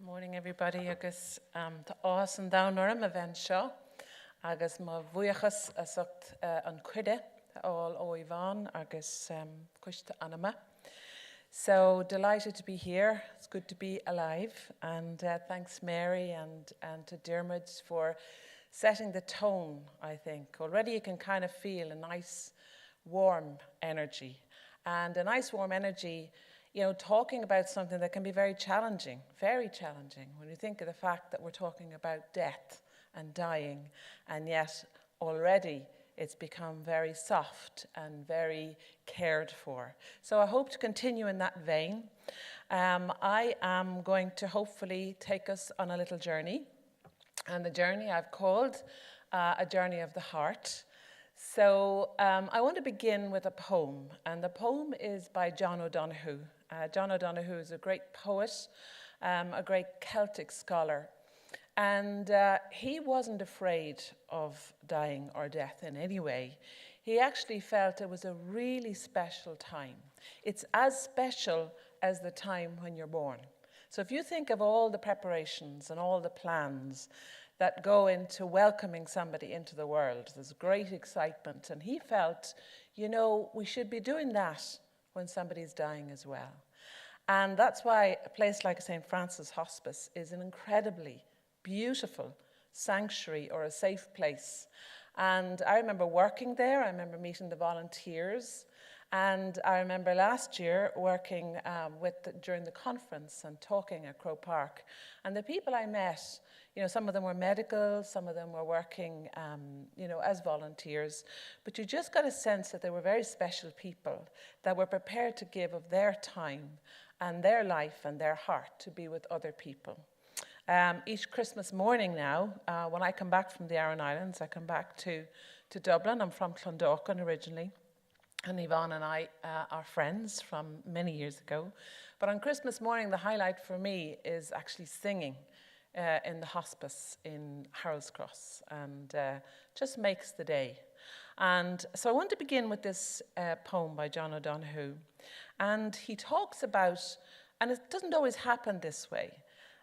Morning everybody, agus tá ás an dánorum a bhain seo, agus má bhuiachas asocht an cuide all ó Yvonne agus cuiste anama. So delighted to be here. It's good to be alive, and thanks Mary and to Dermot for setting the tone, I think. Already you can kind of feel a nice warm energy, and a nice warm energy, you know, talking about something that can be very challenging when you think of the fact that we're talking about death and dying, and yet already it's become very soft and very cared for. So I hope to continue in that vein. I am going to hopefully take us on a little journey, and the journey I've called a journey of the heart. So I want to begin with a poem, and the poem is by John O'Donoghue. John O'Donoghue is a great poet, a great Celtic scholar, and he wasn't afraid of dying or death in any way. He actually felt it was a really special time. It's as special as the time when you're born. So if you think of all the preparations and all the plans that go into welcoming somebody into the world, there's great excitement, and he felt, you know, we should be doing that when somebody's dying as well. And that's why a place like St. Francis Hospice is an incredibly beautiful sanctuary or a safe place. And I remember working there, I remember meeting the volunteers, and I remember last year working during the conference and talking at Croke Park. And the people I met, you know, some of them were medical, some of them were working, you know, as volunteers. But you just got a sense that they were very special people that were prepared to give of their time and their life and their heart to be with other people. Each Christmas morning now, when I come back from the Aran Islands, I come back to Dublin. I'm from Clondalkin originally. And Yvonne and I are friends from many years ago. But on Christmas morning, the highlight for me is actually singing in the hospice in Harold's Cross, and just makes the day. And so I want to begin with this poem by John O'Donoghue. And he talks about, and it doesn't always happen this way,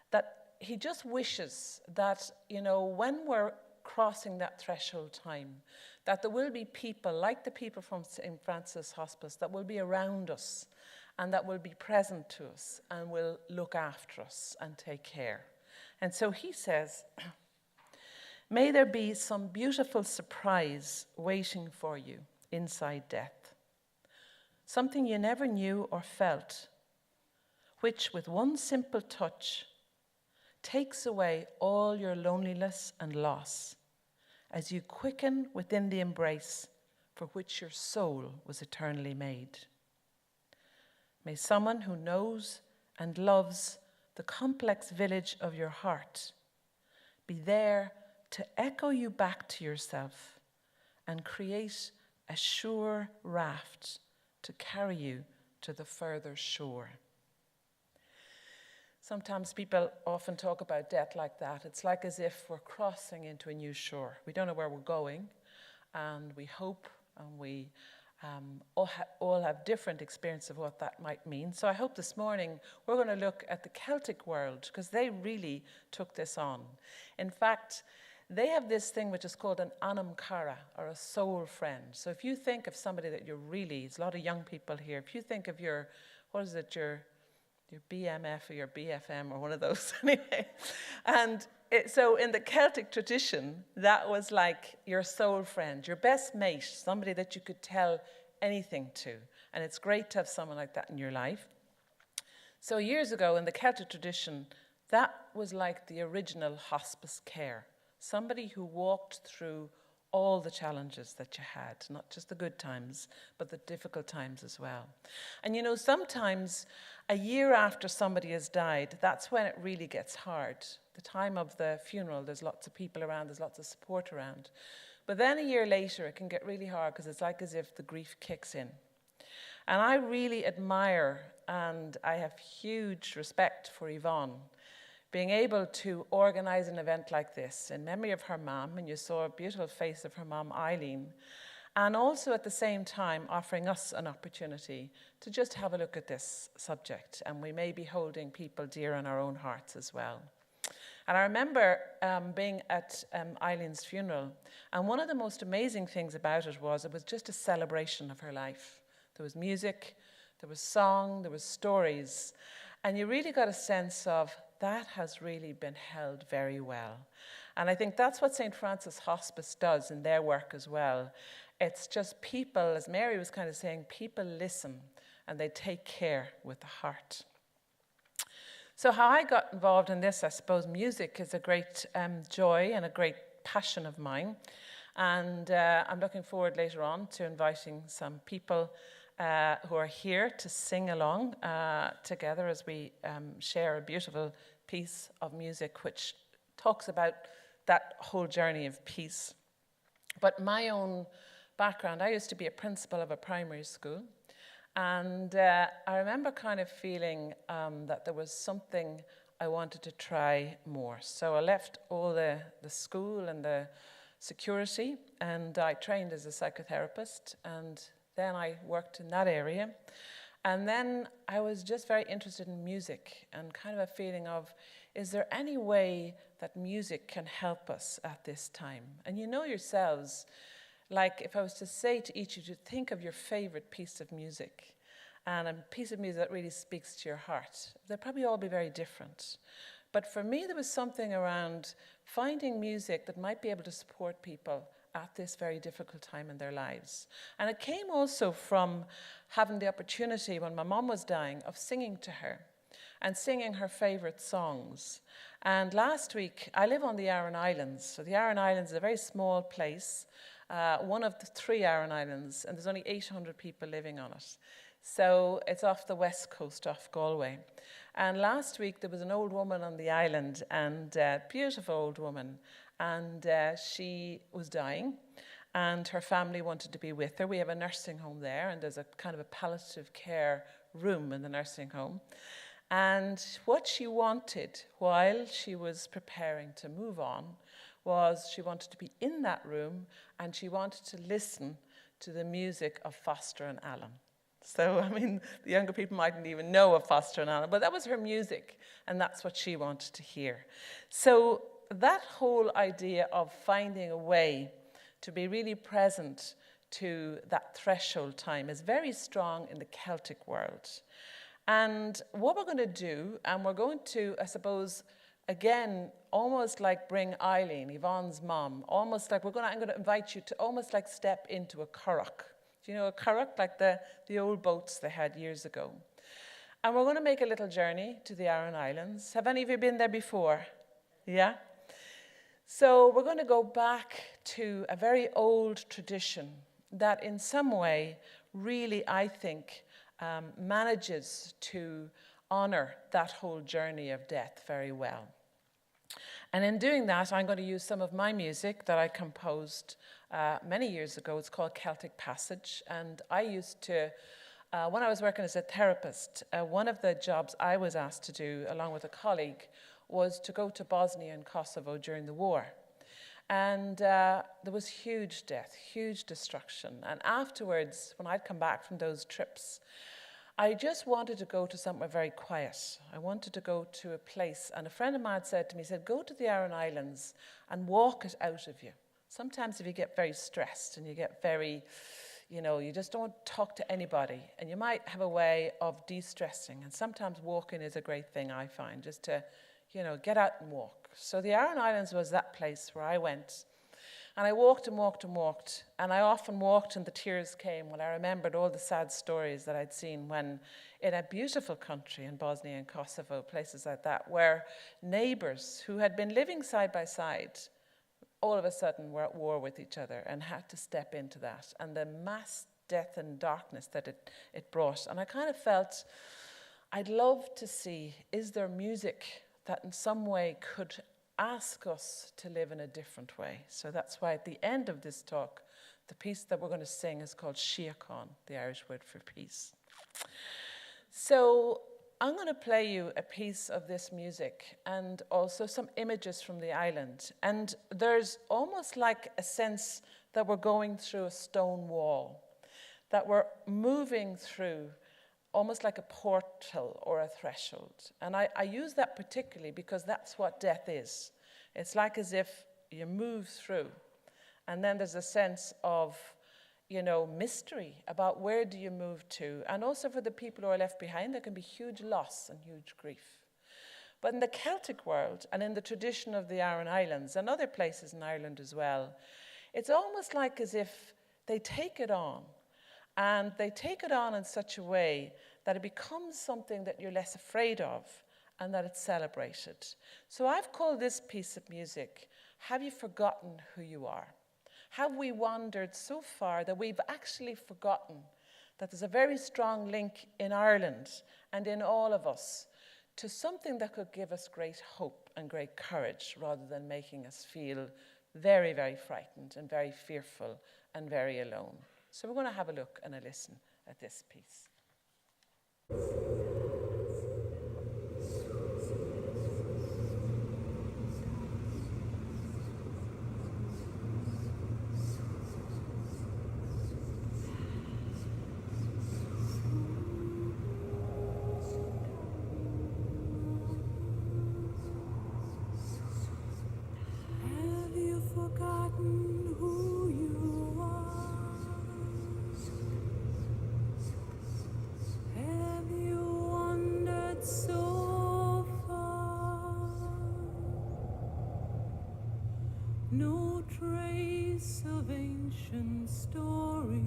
that he just wishes that, you know, when we're crossing that threshold time, that there will be people like the people from St. Francis Hospice that will be around us and that will be present to us and will look after us and take care. And so he says, may there be some beautiful surprise waiting for you inside death. Something you never knew or felt, which with one simple touch takes away all your loneliness and loss, as you quicken within the embrace for which your soul was eternally made. May someone who knows and loves the complex village of your heart be there to echo you back to yourself and create a sure raft to carry you to the further shore. Sometimes people often talk about death like that. It's like as if we're crossing into a new shore. We don't know where we're going, and we hope, and we all have different experience of what that might mean. So I hope this morning we're going to look at the Celtic world, because they really took this on. In fact, they have this thing which is called an anam cara, or a soul friend. So if you think of somebody that you're really, there's a lot of young people here, if you think of your BMF or your BFM or one of those anyway. And so in the Celtic tradition, that was like your soul friend, your best mate, somebody that you could tell anything to. And it's great to have someone like that in your life. So years ago in the Celtic tradition, that was like the original hospice care. Somebody who walked through all the challenges that you had, not just the good times, but the difficult times as well. And you know, sometimes a year after somebody has died, that's when it really gets hard. The time of the funeral, there's lots of people around, there's lots of support around. But then a year later, it can get really hard because it's like as if the grief kicks in. And I really admire, and I have huge respect for Yvonne, being able to organize an event like this in memory of her mom, and you saw a beautiful face of her mom, Eileen, and also at the same time offering us an opportunity to just have a look at this subject, and we may be holding people dear in our own hearts as well. And I remember being at Eileen's funeral, and one of the most amazing things about it was just a celebration of her life. There was music, there was song, there was stories, and you really got a sense of that has really been held very well. And I think that's what St. Francis Hospice does in their work as well. It's just people, as Mary was kind of saying, people listen and they take care with the heart. So how I got involved in this, I suppose music is a great joy and a great passion of mine. And I'm looking forward later on to inviting some people who are here to sing along together as we share a beautiful piece of music which talks about that whole journey of peace. But my own background, I used to be a principal of a primary school. And I remember kind of feeling that there was something I wanted to try more. So I left all the school and the security, and I trained as a psychotherapist, and then I worked in that area. And then I was just very interested in music and kind of a feeling of, is there any way that music can help us at this time? And you know yourselves, like if I was to say to each of you, think of your favorite piece of music and a piece of music that really speaks to your heart, they'd probably all be very different. But for me, there was something around finding music that might be able to support people at this very difficult time in their lives. And it came also from having the opportunity when my mom was dying of singing to her and singing her favorite songs. And last week, I live on the Aran Islands. So the Aran Islands is a very small place, one of the 3 Aran Islands, and there's only 800 people living on it. So it's off the west coast, off Galway. And last week there was an old woman on the island, and a beautiful old woman, and she was dying, and her family wanted to be with her. We have a nursing home there, and there's a kind of a palliative care room in the nursing home. And what she wanted while she was preparing to move on was she wanted to be in that room, and she wanted to listen to the music of Foster and Allen. So, I mean, the younger people mightn't even know of Foster and Allen, but that was her music, and that's what she wanted to hear. So that whole idea of finding a way to be really present to that threshold time is very strong in the Celtic world. And what we're going to do, and we're going to, I suppose, again, almost like bring Eileen, Yvonne's mom, almost like I'm going to invite you to almost like step into a curragh. Do you know a curragh? Like the old boats they had years ago. And we're going to make a little journey to the Aran Islands. Have any of you been there before? Yeah? So we're going to go back to a very old tradition that in some way really, I think, manages to honor that whole journey of death very well. And in doing that, I'm going to use some of my music that I composed many years ago. It's called Celtic Passage. And I used to, when I was working as a therapist, one of the jobs I was asked to do, along with a colleague, was to go to Bosnia and Kosovo during the war. And there was huge death, huge destruction. And afterwards, when I'd come back from those trips, I just wanted to go to somewhere very quiet. I wanted to go to a place, and a friend of mine said to me, he said, go to the Aran Islands and walk it out of you. Sometimes if you get very stressed and you get very, you just don't talk to anybody, and you might have a way of de-stressing, and sometimes walking is a great thing, I find, just to, get out and walk. So the Aran Islands was that place where I went. And I walked and walked and walked, and I often walked and the tears came when I remembered all the sad stories that I'd seen when in a beautiful country in Bosnia and Kosovo, places like that, where neighbours who had been living side by side all of a sudden were at war with each other and had to step into that, and the mass death and darkness that it brought. And I kind of felt I'd love to see, is there music that in some way could ask us to live in a different way? So that's why at the end of this talk, the piece that we're going to sing is called Síocháin, the Irish word for peace. So I'm going to play you a piece of this music and also some images from the island. And there's almost like a sense that we're going through a stone wall, that we're moving through almost like a portal or a threshold. And I use that particularly because that's what death is. It's like as if you move through, and then there's a sense of, mystery about where do you move to. And also for the people who are left behind, there can be huge loss and huge grief. But in the Celtic world and in the tradition of the Aran Islands and other places in Ireland as well, it's almost like as if they take it on. And they take it on in such a way that it becomes something that you're less afraid of and that it's celebrated. So I've called this piece of music, Have You Forgotten Who You Are? Have we wandered so far that we've actually forgotten that there's a very strong link in Ireland and in all of us to something that could give us great hope and great courage rather than making us feel very, very frightened and very fearful and very alone. So we're going to have a look and a listen at this piece. No trace of ancient story,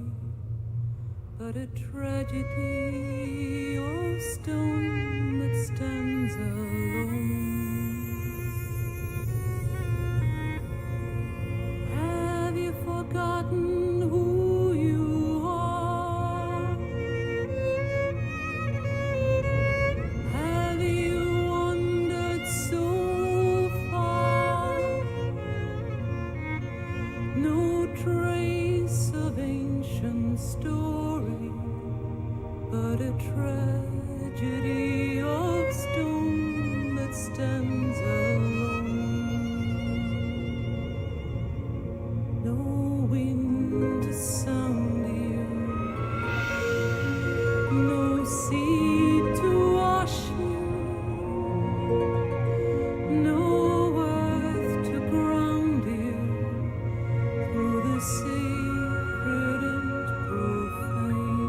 but a tragedy of stone that stands alone. Have you forgotten who you are? Have you wandered so far? No trace of ancient story, but a tragedy of stone that stands alone. No wind to sound you, no sea to wash you, no earth to ground you through the sacred and profane.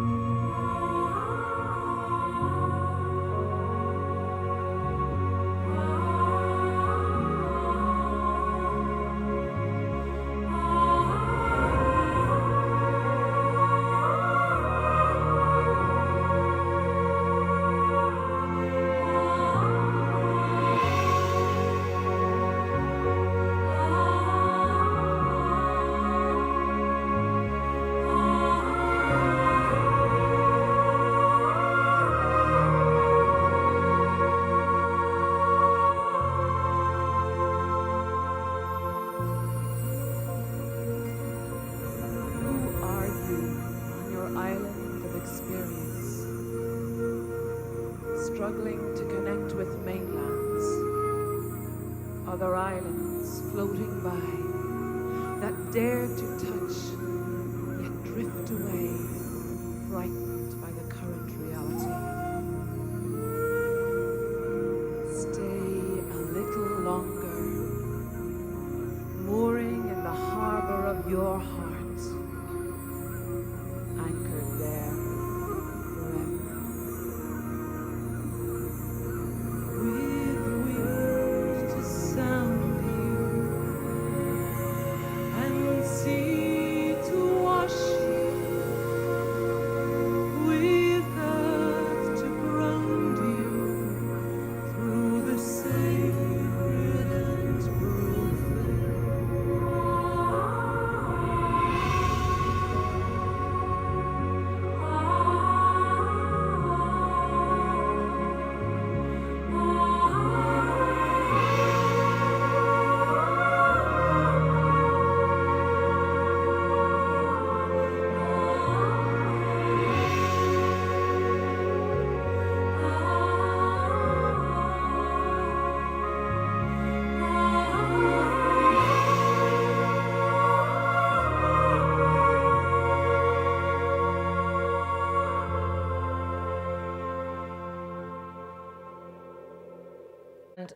Who are you on your island of experience, struggling to connect with mainlands, other islands floating by that dare to touch, yet drift away, frightened by the current reality? Stay a little longer, mooring in the harbor of your heart, anchored there forever. With wind to sound you, and sea to wash you,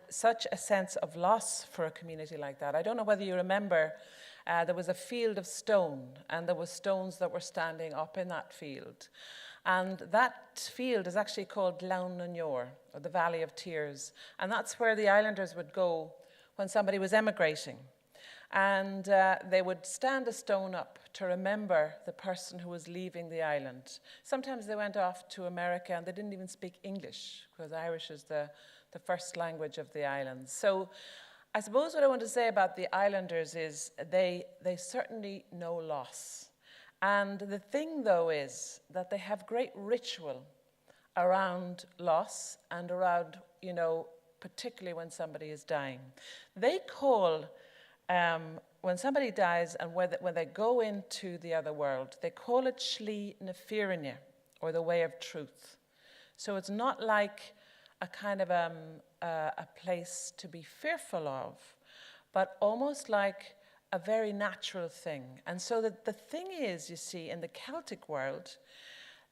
such a sense of loss for a community like that. I don't know whether you remember, there was a field of stone, and there were stones that were standing up in that field. And that field is actually called Laon Nunyor, or the Valley of Tears. And that's where the islanders would go when somebody was emigrating. And they would stand a stone up to remember the person who was leaving the island. Sometimes they went off to America and they didn't even speak English, because Irish is the first language of the island. So I suppose what I want to say about the islanders is they certainly know loss. And the thing, though, is that they have great ritual around loss and around, particularly when somebody is dying. They call, when somebody dies and when they go into the other world, they call it Shli Nefirine, or the way of truth. So it's not like a kind of a place to be fearful of, but almost like a very natural thing. And so the thing is, you see, in the Celtic world,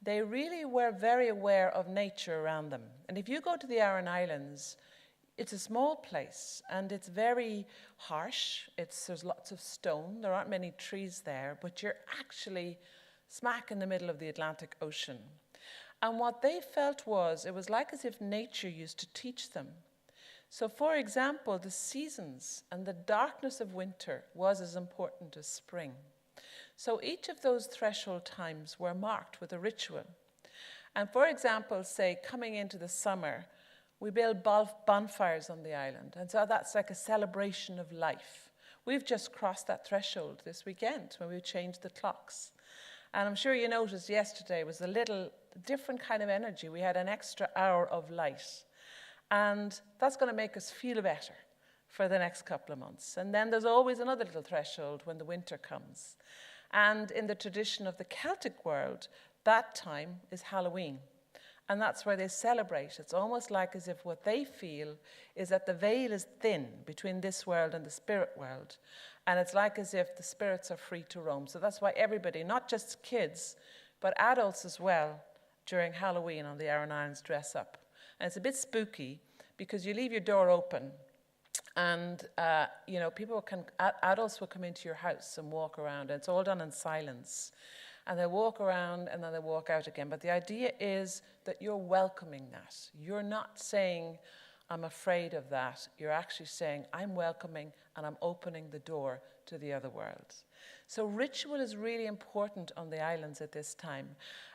they really were very aware of nature around them. And if you go to the Aran Islands, it's a small place and it's very harsh. There's lots of stone. There aren't many trees there, but you're actually smack in the middle of the Atlantic Ocean. And what they felt was, it was like as if nature used to teach them. So, for example, the seasons and the darkness of winter was as important as spring. So each of those threshold times were marked with a ritual. And for example, say, coming into the summer, we build bonfires on the island. And so that's like a celebration of life. We've just crossed that threshold this weekend when we changed the clocks. And I'm sure you noticed yesterday was a little different kind of energy. We had an extra hour of light. And that's going to make us feel better for the next couple of months. And then there's always another little threshold when the winter comes. And in the tradition of the Celtic world, that time is Halloween. And that's where they celebrate. It's almost like as if what they feel is that the veil is thin between this world and the spirit world. And it's like as if the spirits are free to roam. So that's why everybody, not just kids, but adults as well, during Halloween on the Aran Islands dress up. And it's a bit spooky because you leave your door open and, adults will come into your house and walk around. And it's all done in silence. And they walk around and then they walk out again. But the idea is that you're welcoming that. You're not saying, I'm afraid of that. You're actually saying, I'm welcoming and I'm opening the door to the other world. So ritual is really important on the islands at this time.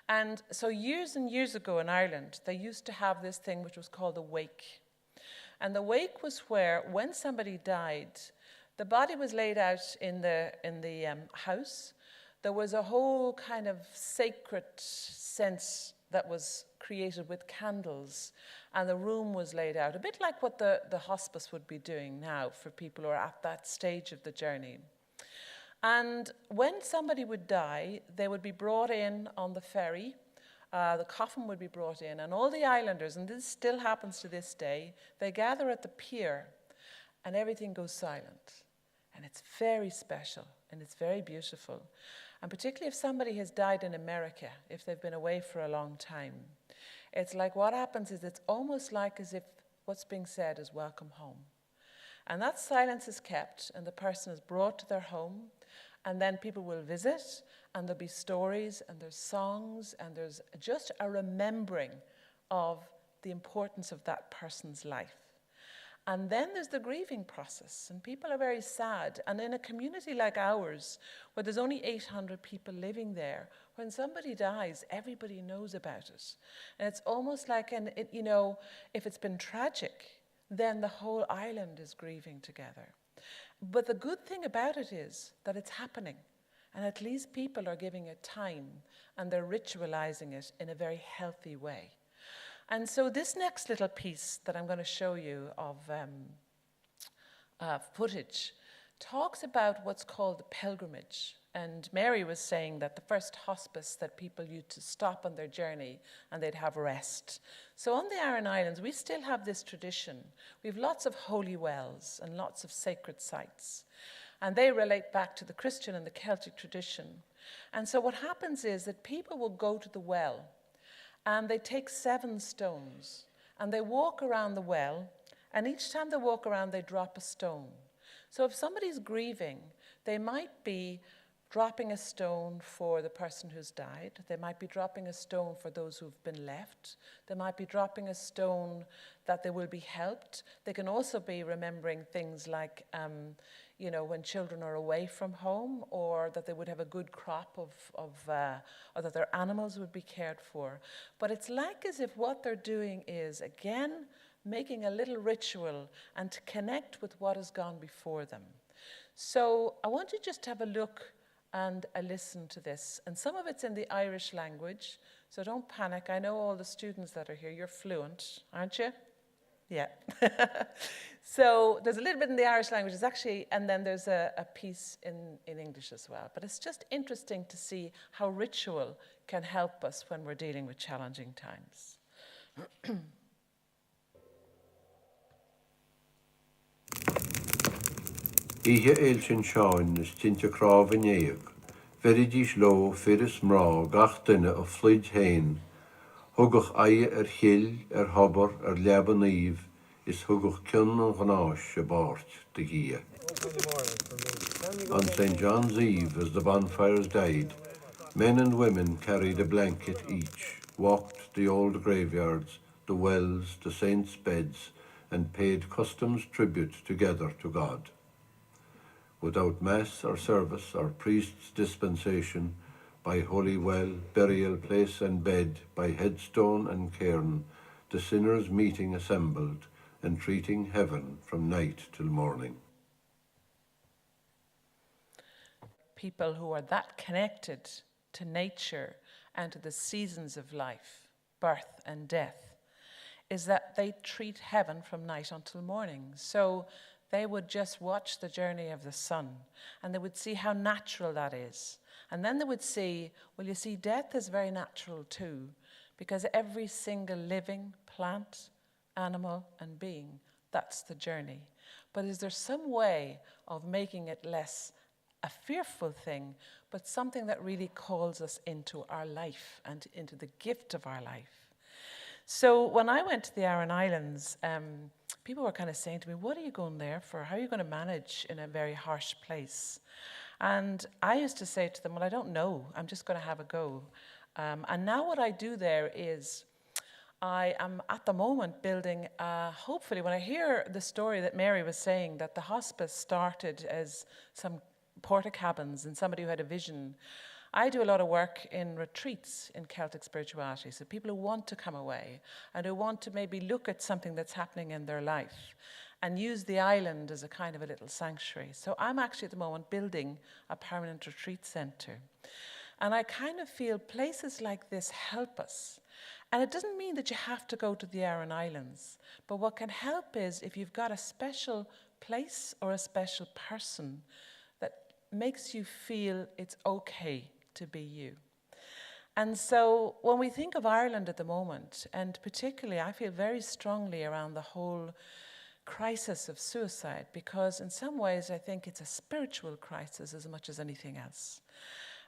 And so years and years ago in Ireland, they used to have this thing which was called a wake. And the wake was where, when somebody died, the body was laid out in the house. There was a whole kind of sacred sense that was created with candles, and the room was laid out, a bit like what the hospice would be doing now for people who are at that stage of the journey. And when somebody would die, they would be brought in on the ferry. The coffin would be brought in, and all the islanders, and this still happens to this day, they gather at the pier, and everything goes silent. And it's very special, and it's very beautiful. And particularly if somebody has died in America, if they've been away for a long time, it's like what happens is it's almost like as if what's being said is welcome home. And that silence is kept, and the person is brought to their home, and then people will visit, and there'll be stories, and there's songs, and there's just a remembering of the importance of that person's life. And then there's the grieving process, and people are very sad. And in a community like ours, where there's only 800 people living there, when somebody dies, everybody knows about it. And it's almost like, if it's been tragic, then the whole island is grieving together. But the good thing about it is that it's happening. And at least people are giving it time, and they're ritualizing it in a very healthy way. And so this next little piece that I'm going to show you of footage talks about what's called the pilgrimage. And Mary was saying that the first hospice that people used to stop on their journey and they'd have rest. So on the Aran Islands, we still have this tradition. We have lots of holy wells and lots of sacred sites. And they relate back to the Christian and the Celtic tradition. And so what happens is that people will go to the well, and they take 7 stones, and they walk around the well, And each time they walk around, they drop a stone. So if somebody's grieving, they might be dropping a stone for the person who's died. They might be dropping a stone for those who've been left. They might be dropping a stone that they will be helped. They can also be remembering things like, when children are away from home, or that they would have a good crop or that their animals would be cared for. But it's like as if what they're doing is, again, making a little ritual and to connect with what has gone before them. So I want you just to have a look and a listen to this. And some of it's in the Irish language, so don't panic. I know all the students that are here, you're fluent, aren't you? Yeah. So there's a little bit in the Irish language, it's actually, and then there's a piece in English as well. But it's just interesting to see how ritual can help us when we're dealing with challenging times. Ihe eilsin seáin is tinte cráv in éag. Veridís lo firis mrá gach duine o flid hain. Hugach aie chill, hobber, leban ív, is hugach cyn an ghanás a bart de ghia. On St. John's Eve, as the bonfires died, men and women carried a blanket each, walked the old graveyards, the wells, the saints' beds, and paid customs tribute together to God. Without mass or service or priest's dispensation, by holy well, burial place and bed, by headstone and cairn, the sinners meeting assembled, entreating heaven from night till morning. People who are that connected to nature and to the seasons of life, birth and death, is that they treat heaven from night until morning. So they would just watch the journey of the sun, and they would see how natural that is. And then they would see, well, you see, death is very natural too, because every single living plant, animal, and being, that's the journey. But is there some way of making it less a fearful thing, but something that really calls us into our life and into the gift of our life? So when I went to the Aran Islands, people were kind of saying to me, what are you going there for? How are you going to manage in a very harsh place? And I used to say to them, well, I don't know. I'm just going to have a go. And now what I do there is I am at the moment building, hopefully when I hear the story that Mary was saying, that the hospice started as some porta cabins and somebody who had a vision. I do a lot of work in retreats in Celtic spirituality, so people who want to come away and who want to maybe look at something that's happening in their life and use the island as a kind of a little sanctuary. So I'm actually at the moment building a permanent retreat centre. And I kind of feel places like this help us. And it doesn't mean that you have to go to the Aran Islands, but what can help is if you've got a special place or a special person that makes you feel it's okay to be you. And so when we think of Ireland at the moment, and particularly I feel very strongly around the whole crisis of suicide, because in some ways I think it's a spiritual crisis as much as anything else.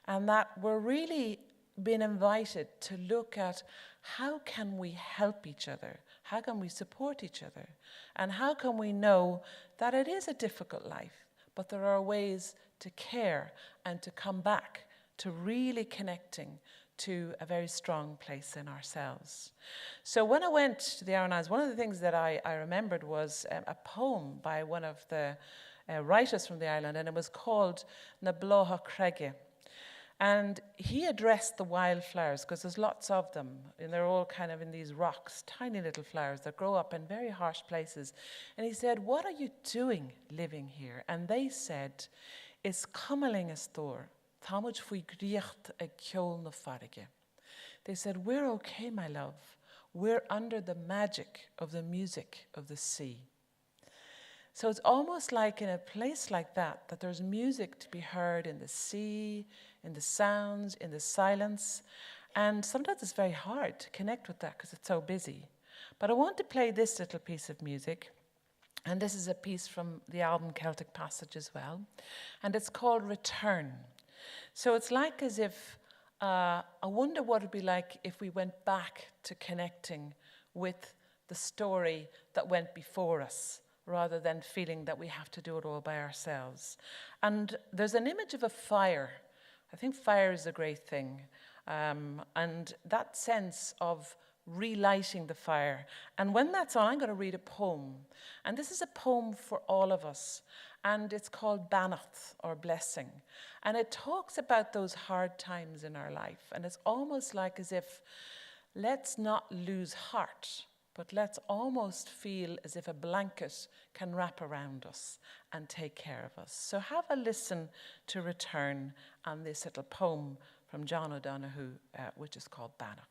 And that we're really being invited to look at how can we help each other? How can we support each other? And how can we know that it is a difficult life, but there are ways to care and to come back to really connecting to a very strong place in ourselves. So when I went to the Aran Islands, one of the things that I remembered was a poem by one of the writers from the island, and it was called Na Bloha Crege. And he addressed the wildflowers, because there's lots of them, and they're all kind of in these rocks, tiny little flowers that grow up in very harsh places. And he said, what are you doing living here? And they said, is cummeling is thor. They said, we're okay, my love. We're under the magic of the music of the sea. So it's almost like in a place like that, that there's music to be heard in the sea, in the sounds, in the silence. And sometimes it's very hard to connect with that because it's so busy. But I want to play this little piece of music. And this is a piece from the album Celtic Passage as well. And it's called Return. So it's like as if, I wonder what it would be like if we went back to connecting with the story that went before us, rather than feeling that we have to do it all by ourselves. And there's an image of a fire. I think fire is a great thing. And that sense of relighting the fire. And when that's on, I'm going to read a poem. And this is a poem for all of us. And it's called Bannath, or Blessing. And it talks about those hard times in our life. And it's almost like as if, let's not lose heart, but let's almost feel as if a blanket can wrap around us and take care of us. So have a listen to Return on this little poem from John O'Donoghue, which is called Bannath.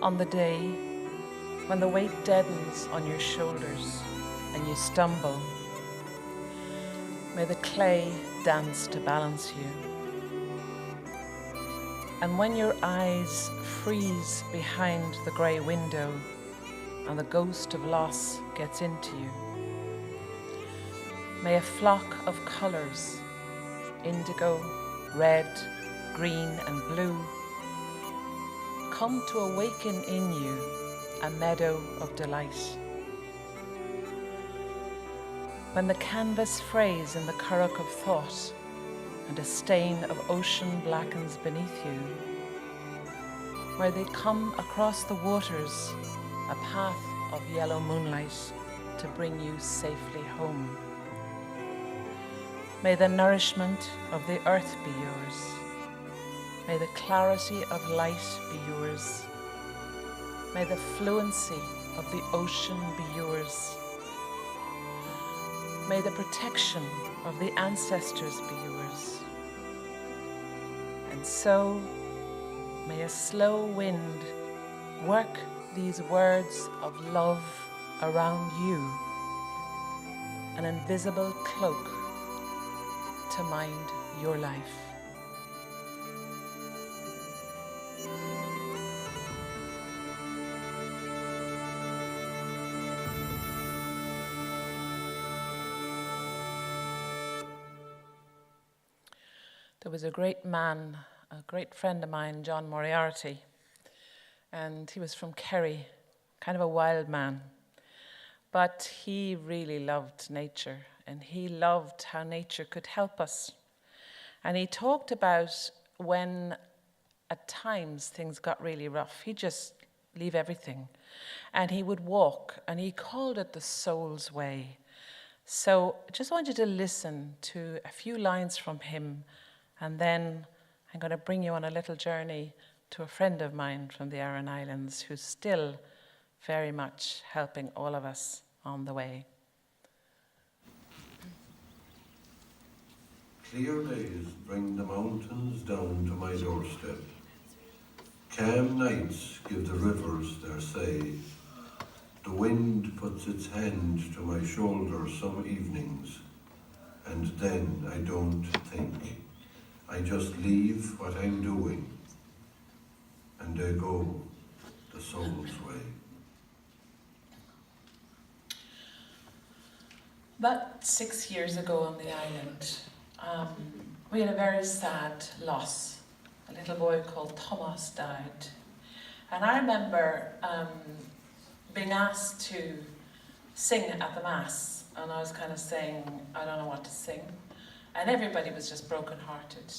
On the day when the weight deadens on your shoulders and you stumble, may the clay dance to balance you. And when your eyes freeze behind the grey window and the ghost of loss gets into you, may a flock of colours, indigo, red, green and blue, come to awaken in you a meadow of delight. When the canvas frays in the currach of thought and a stain of ocean blackens beneath you, where they come across the waters, a path of yellow moonlight to bring you safely home. May the nourishment of the earth be yours. May the clarity of light be yours. May the fluency of the ocean be yours. May the protection of the ancestors be yours. And so, may a slow wind work these words of love around you, an invisible cloak to mind your life. There was a great man, a great friend of mine, John Moriarty, and he was from Kerry, kind of a wild man. But he really loved nature, and he loved how nature could help us. And he talked about when at times things got really rough, he'd just leave everything. And he would walk, and he called it the soul's way. So I just want you to listen to a few lines from him, and then I'm going to bring you on a little journey to a friend of mine from the Aran Islands who's still very much helping all of us on the way. Clear days bring the mountains down to my doorstep. Calm nights give the rivers their say. The wind puts its hand to my shoulder some evenings, and then I don't think. I just leave what I'm doing, and I go the soul's way. About 6 years ago on the island, we had a very sad loss. A little boy called Thomas died. And I remember being asked to sing at the Mass, and I was kind of saying, I don't know what to sing. And everybody was just brokenhearted.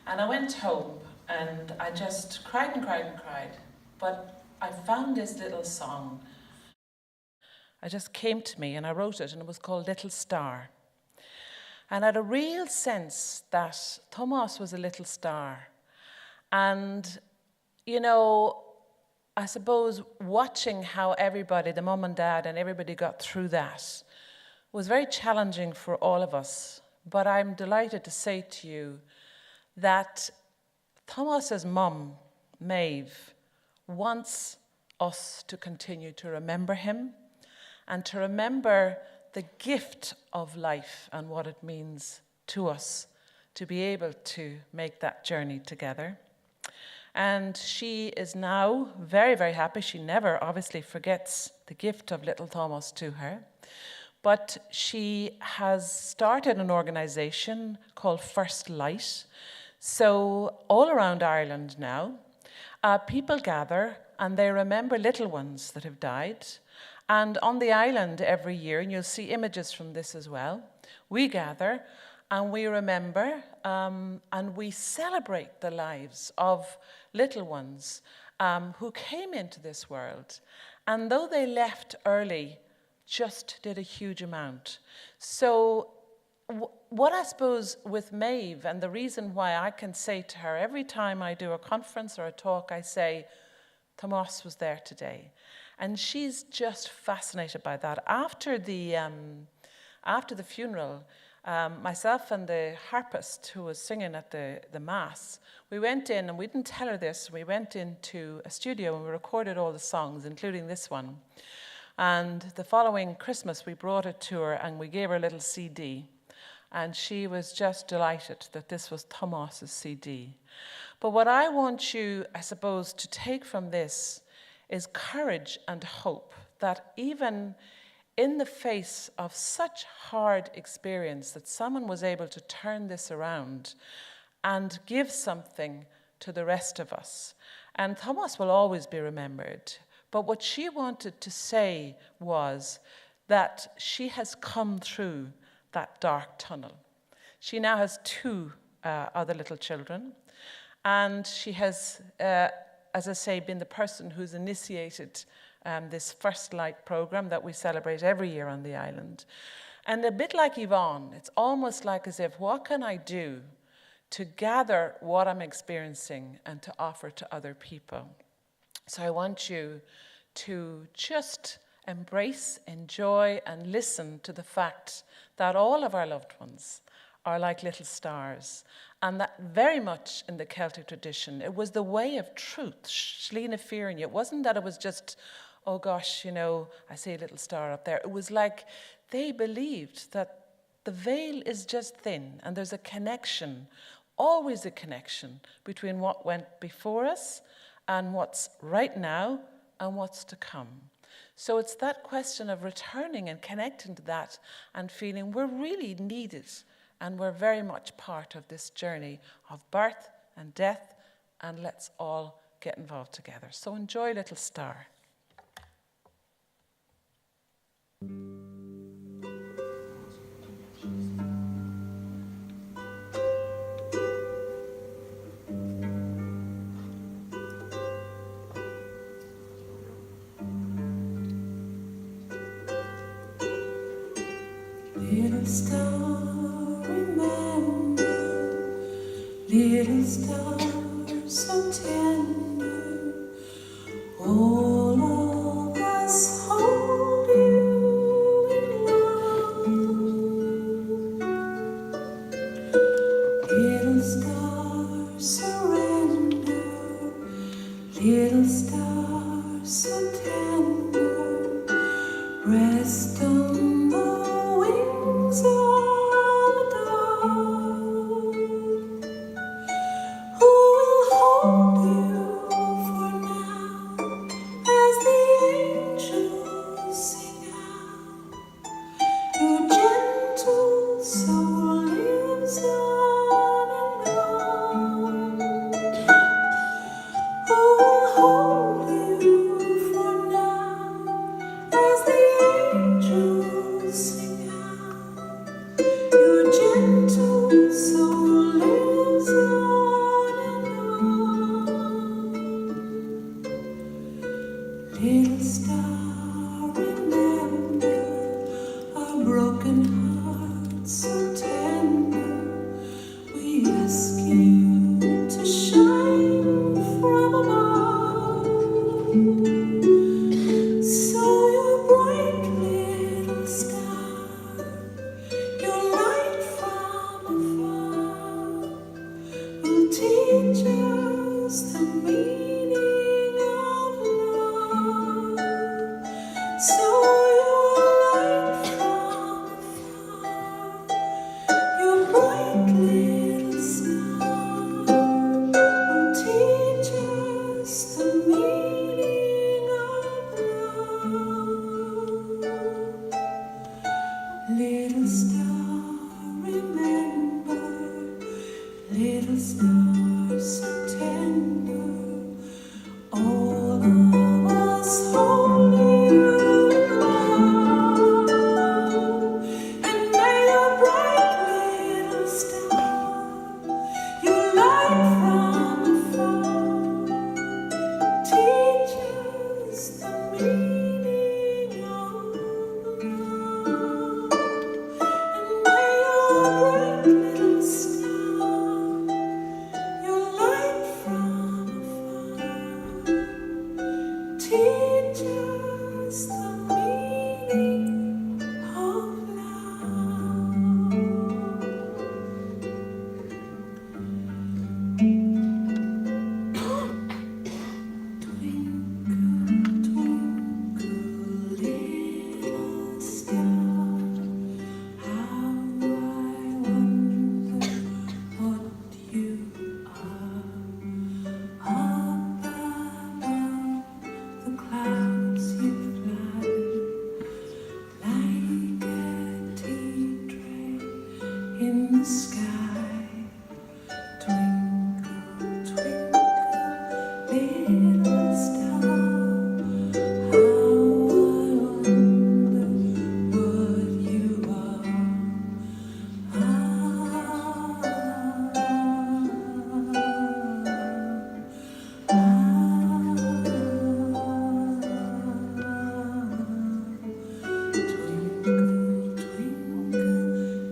And I went home, and I just cried and cried and cried. But I found this little song. It just came to me, and I wrote it, and it was called Little Star. And I had a real sense that Thomas was a little star. And, you know, I suppose watching how everybody, the mum and dad and everybody got through that was very challenging for all of us. But I'm delighted to say to you that Thomas's mum, Maeve, wants us to continue to remember him and to remember the gift of life and what it means to us to be able to make that journey together. And she is now very, very happy. She never obviously forgets the gift of little Thomas to her. But she has started an organization called First Light. So all around Ireland now, people gather and they remember little ones that have died. And on the island every year, and you'll see images from this as well, we gather and we remember and we celebrate the lives of little ones who came into this world. And though they left early, just did a huge amount. So what I suppose with Maeve, and the reason why I can say to her every time I do a conference or a talk, I say, Tomas was there today. And she's just fascinated by that. After the funeral, myself and the harpist who was singing at the Mass, we went in, and we didn't tell her this, we went into a studio and we recorded all the songs, including this one. And the following Christmas, we brought it to her and we gave her a little CD. And she was just delighted that this was Tomas's CD. But what I want you, I suppose, to take from this is courage and hope that even in the face of such hard experience that someone was able to turn this around and give something to the rest of us. And Thomas will always be remembered. But what she wanted to say was that she has come through that dark tunnel. She now has 2 other little children. And she has, as I say, been the person who's initiated this First Light program that we celebrate every year on the island. And a bit like Yvonne, it's almost like as if, what can I do to gather what I'm experiencing and to offer to other people? So I want you to just embrace, enjoy, and listen to the fact that all of our loved ones are like little stars. And that very much in the Celtic tradition, it was the way of truth, Slína Fíorne. It wasn't that it was just, oh gosh, you know, I see a little star up there. It was like they believed that the veil is just thin and there's a connection, always a connection between what went before us and what's right now and what's to come. So it's that question of returning and connecting to that and feeling we're really needed and we're very much part of this journey of birth and death, and let's all get involved together. So enjoy Little Star. Little star, remember, little star so tender, all of us hold you in love. Little star, surrender, little star so tender, rest on the wings of a dove, who will hold you for now as the angels sing out. Your gentle soul lives on and on. Who will hold you for now as the angels sing out? Your gentle soul lives on and on. Little star, remember our broken hearts so tender. We ask you to shine from above. So your bright little star, your light from afar, will teach us the meaning of love. So your light from afar, your bright little star, will teach us the meaning of love. Little star, remember, little star so tender, all of us hold you in love. And may your bright little star, your light from afar, teach us the meaning of love. And may your bright little star, your light from afar, teach us the meaning of love. Twinkle, twinkle, little star, how I wonder what you are. Up above the clouds you fly, like a Deirdre in the sky. Twinkle, twinkle, little star, how I wonder what you are. Twinkle, twinkle,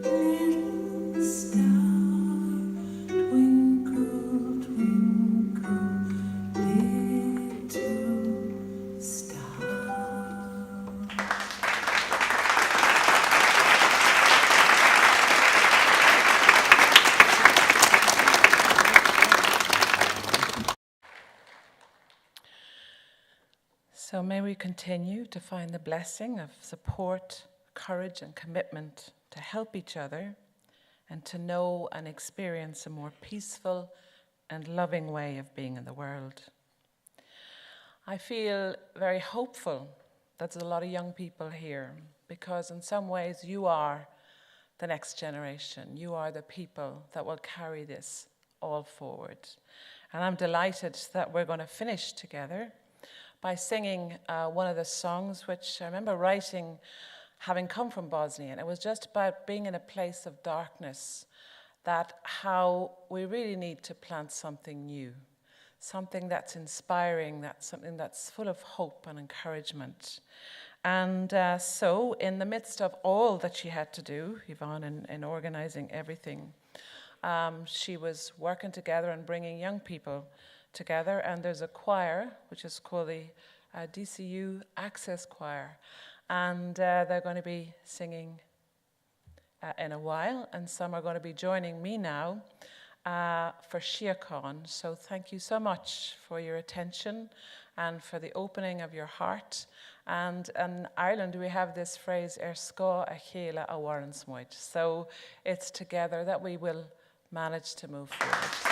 little star, twinkle, twinkle, little star. So may we continue to find the blessing of support, courage, and commitment to help each other and to know and experience a more peaceful and loving way of being in the world. I feel very hopeful that there's a lot of young people here because in some ways you are the next generation. You are the people that will carry this all forward. And I'm delighted that we're going to finish together by singing one of the songs which I remember writing having come from Bosnia. And it was just about being in a place of darkness, that how we really need to plant something new, something that's inspiring, that's something that's full of hope and encouragement. And so in the midst of all that she had to do, Yvonne, in organizing everything, she was working together and bringing young people together. And there's a choir, which is called the DCU Access Choir. And they're going to be singing in a while. And some are going to be joining me now for Síocháin. So thank you so much for your attention and for the opening of your heart. And in Ireland, we have this phrase, Scá a chéile a bhharann smuid. So it's together that we will manage to move forward. So